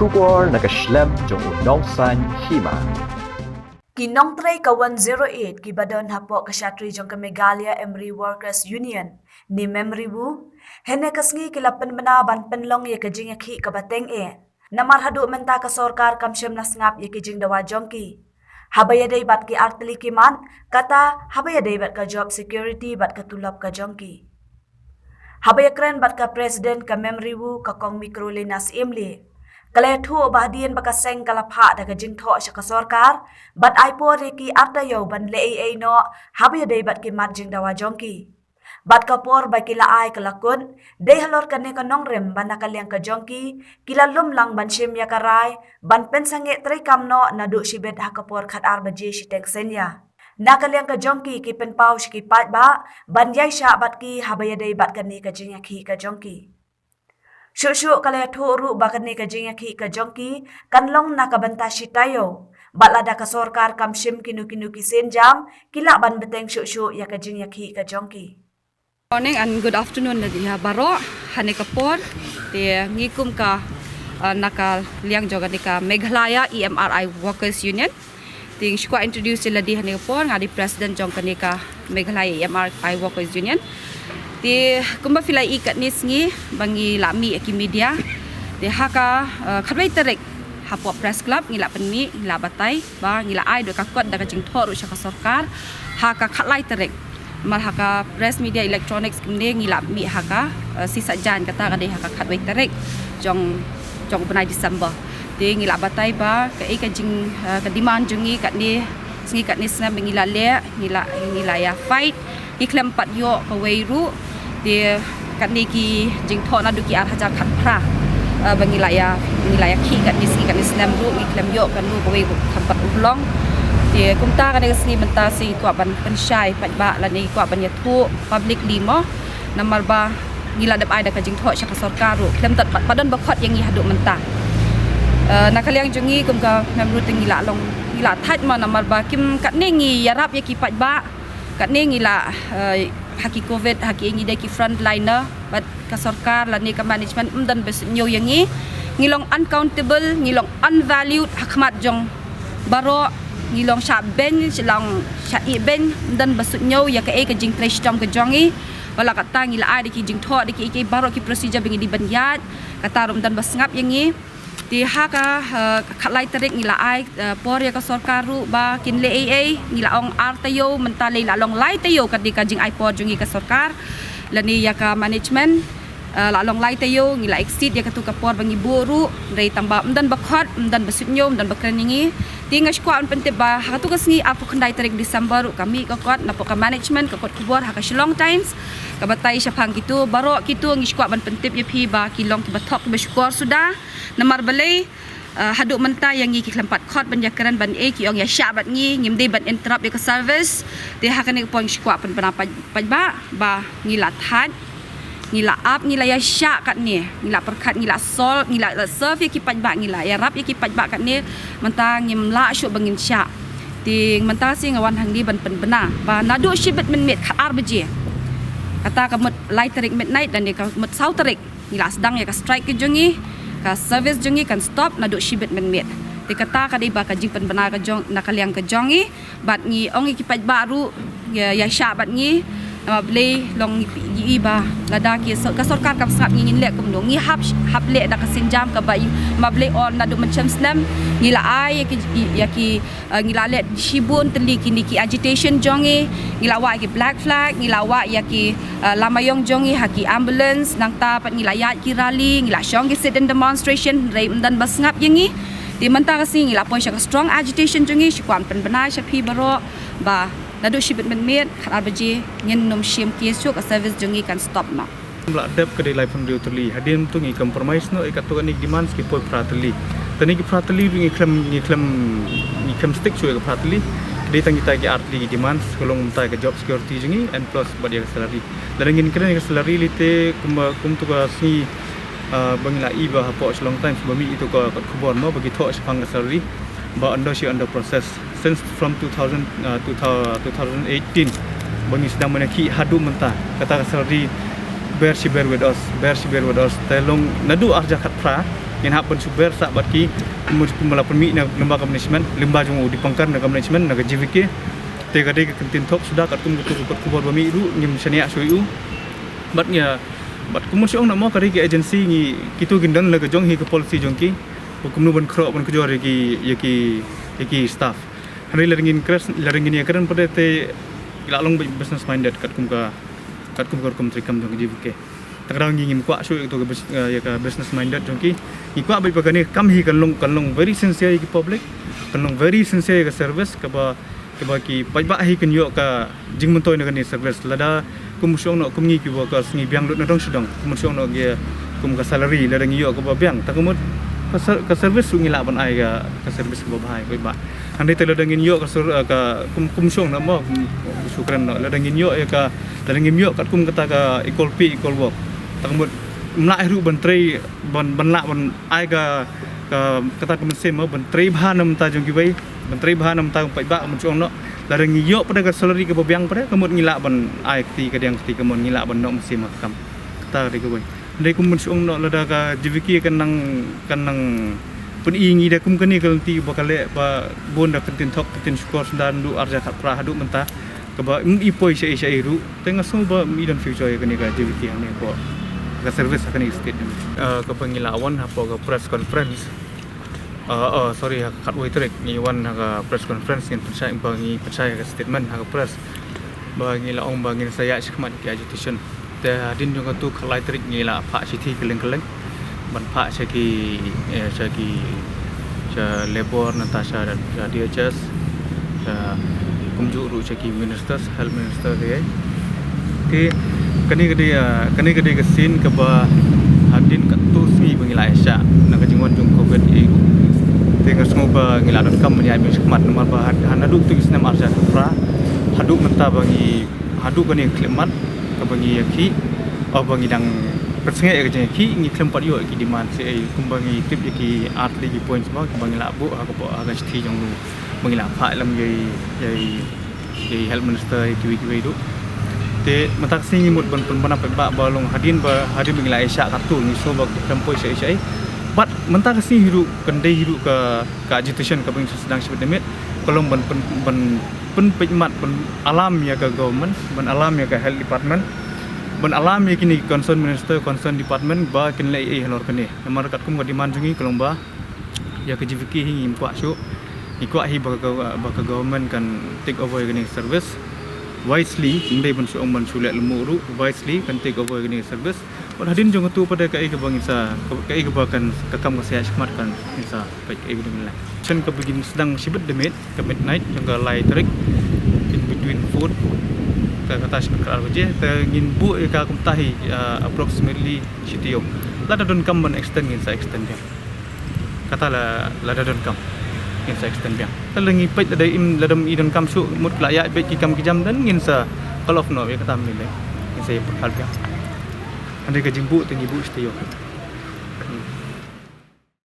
Shubor nakaslem jong unong san hima. Kinong tray ka 108 kibadon hapo kasyatri jong ka Megalia Emery Workers Union ni Memribu hene kasngi kilapan manaban penlong ye kajing yakhi kabateng namarhadu menta ka sorkar kamsyam nasngap ye kijing dawa jongki habaya day bat ki artli kiman kata habaya day bat ka job security bat ka tulap ka jongki habaya kren bat ka president ka Memribu ka kong mikrolinas imli Kalethu bahdian bakaseng kalapha daga jingtho sa kasorkar bat aipo reki artayo ban lei no habya dei bat ki marjing dawa jongki bat kapor ba kila ai kalakun dei halor kane kanong rem ban nakalyang ka jongki kila lumlang ban shim ya karai ban pensange tre kamno nadu shibet hakapor khat ar baji shiteng senya nakalyang ka jongki ki penpau shki pat ba ban yai sha bat ki habya dei bat kane ka jingya khi ka jongki Shushu kalaya thuru bakani ka jingya ki ka jongki kanlong nakabanta shitayo balada ka sorkar kamshim kinu kisenjam kila ban beteng shushu ya ka jingya ki ka jongki Morning and good afternoon nadiha baro hane kapor te ngikum ka nakal liang joga ka Meghalaya EMRI Workers Union ting shkwa introduce ladi hane kapor ngadi president jong ka Meghalaya EMRI Workers Union Di kumba filai ikat nisngi bangi lami aki media di haka khatbai terek hapo press club ngila penmi ngila batai ba ngila ai do kakot daga jingthor usha ka sarkar haka khatlai terek mal haka press media electronics kinde ngila mi haka sisa jan kata kade haka khatbai terek jong benai December di ngila batai ba ka ka jing ka demand jungi kat ni sngi kat ni sna ngila le ngila ya fight iklem pat yo ka weiru dia kat ni ki jingtho na duki ar haja khat phra bangilaya khi kat ni slam ru ni klem yo kan ru kwe thampat ulong dia kumta kan sni menta si kwa ban pensyai pat ba la ni kwa ban yathu public limo namar ba ngila dap ai da ka jingtho sya ka sarkar ru klem tat padon ba khot yang ngi hadu menta nakaliang jungi kum ka memru tingila long ngila that ma namar ba kim kat ni ngi yarap ya ki pat ba kat ni ngila haki covid haki ingi deki frontliner but ka sarkar lani ka management dan besnyo yangi ngilong uncountable ngilong unvalued hakmat jong baro ngilong sha ben silang sha i ben dan besnyo ya ka ka jing trash jom ka jongi wala kata ngila ai deki jing tho deki ki baro ki procedure bengi di banyat kata rum dan besngap yangi di haka khatlai terek ngila ai por ya ka sarkar ru ba kin le ngila ong artayo mentale la long lai tayo kadi ka jing ai por jungi ka sarkar lani ya ka management la long lai tayo ngila exit ya ka tu ka por bangi buru rei tamba mdan bakhot mdan basutnyo mdan bakreningi tinga skwa an pente ba hatu ka sngi apu khandai terek December kami ka kot napo ka management ka kot kubor haka Shillong Times kabatay siya pang kitu baro kitu ang iskwa ban pentip ya phi ba kilong ki bathok ba syukur sudah namar balay haduk menta yang ngi klampat khot ban yakran ban ki ong ya sya bat ngi ngimde ban interrupt ya ka service de hakan ni pong iskwa pan pajba ba ngila that ngila up ngila ya sya kat ni ngila perkat ngila sol ngila serve ya ki pajba ngila ya rap ya ki pajba kat ni menta ngimla syu bangin sya ting menta si ngawan hang di ban bena ba nadu shibet men met khatar beje kata kamut light terik midnight dan dia kamut sau terik ngila sedang ya ka strike ke jungi ka service jungi kan stop nadu shibet men met dia kata ka ba ka jing benar ka jong nakaliang ka jongi bat ngi ong ki paj baru ya sya bat ngi beli long yi ba lada ki ka sarkar kam sap ngi le kum ngi hap le da ka sinjam ka ba mable on nadu macam slam ngila ai ya ki ngila le shibun teli kini ki agitation jongi ngila wa ki black flag ngila wa ya ki lamayong jongi haki ambulance nang ta pat ngila ya ki rally ngila syong ki sit in demonstration rei dan basngap yangi di menta kasi ngila pon sya strong agitation jongi syukwan pen bena sya phi baro ba nadu shibet men met khat arbaji ngin nom shim ki syuk service jongi kan stop no Mula adap ke dalam pun diutuli hadim tu ngi compromise no ikat tu ni demands ki poi prateli tani ki prateli ngi klem stick chui ke prateli dia tangi ta ki artli ki demands kolong ta ke job security jungi and plus badia salary dan ngin kren ke salary lite kum tu ka si bangila iba hapo Shillong Times bami itu ka khubor no bagi tho sepang salary ba under process since from 2018 bangi sedang menaki hadu mentah kata salary bear with us telong nadu arja khat pra ngin hap pun super sak bat ki kumala permi na lembaga manajemen lembaga jong di pangkar na manajemen na JVK te ka de ka tin thok sudah kat kum kutu ku bor bami ru ngim sania suyu bat nya bat kumun siong na mo ka de agency ngi kitu gindan la ka jong hi ka policy jong ki kum nu ban khro ban kujor ki staff hari laringin ya keren pada te lalong business minded kat kum trikam jong JVK takrang ngim kwa su itu ka business minded jong ki kwa bai pagani kam hi kan long very sincere ki public kan long very sincere ka service ka ba ki bai ba hi kan yo ka jing mentoi na kan ni service lada kum siong no kum ngi ki ba ka sngi biang na dong sedang kum siong no ge kum ka salary lada ngi yo ka ba biang takumut ka service su ngi la ban ai ka service ka ba bai bai ba ande te lada ngi yo ka kum siong na mo sukran no lada ngi yo ka lada ngi yo kat kum kata ka equal pay equal work takumut mlai ru bantrai ban la ban ai ka kata kemensen mo bantrai bhanam ta jong ki bai bantrai bhanam ta pai ba mun chong no la rang yo pada ka salary ka biang pada kemut ngila ban ai ti ka diang ti kemut ngila ban no mesin makam kata de ko bai ndai kum mun chong no la da ka JVK kan nang pun ingi da kum kani kal ti bakale ba bon da tin thok tin skor dan du arja khat pra hadu menta ka ba ipoi sai ru tengah so ba mi dan future kani ka JVK ne ko ka service akan state ke pengilawan apa ke press conference sorry kat woi trek ni wan ka press conference yang percaya ke statement ka press bagi la ong bagi saya khmat ki agitation te din jong tu khlai trek ni la pha sithi keleng ban pha ki labor natasha DHS kumju ru ki ministers health minister dia ke kani gede ke sin ke ba hadin kat tu si bangila Asia na ka jingwan jung covid e tengah semoga ngila dan kam menyai mis khmat nomor ba hanadu tu isnam arja pra hadu menta bangi hadu kani klemat ka bangi yakhi au bangi dang persenge ke jeng ki ngi klempat yo ki demand se kumbangi tip ki art lagi points ba bangila bu ka bo aga sti jong lu bangila pha lam yai health minister ki du te matak singi mut ban bana ba balong hadin bangila Asia katu ni so ba tempoi sai bat mentak si hiru kendai hiru ka agitation ka bang sedang sebut demit kalau ban pejmat ban alam ya ka government ban alam ya ka health department ban alam ya kini concern minister concern department ba kin lai halor kene namar kat kum ka dimanjungi kalau ba ya ka JVK hingi kwa syu ikwa hi ba ka government kan take over kini service wisely ndai ban su ban sulet lemuru wisely kan take over kini service pat hadin jong tu pada kai ke bangsa kai ke bakan kakam ka saya khmat kan insa baik ai gudung la chen ka begin sedang sibet demit ke midnight jong ka lai trek in between food ka kata sekar je te ngin bu ka kum tahi approximately citio la don kam ban extend dia kata la don kam insa extend dia talengi pet ada im ladam idon kam su mut layak bet ki kam ki jam dan insa kalau no ya kata min insa ya hal dia anda ke jimbu tinggi bu stio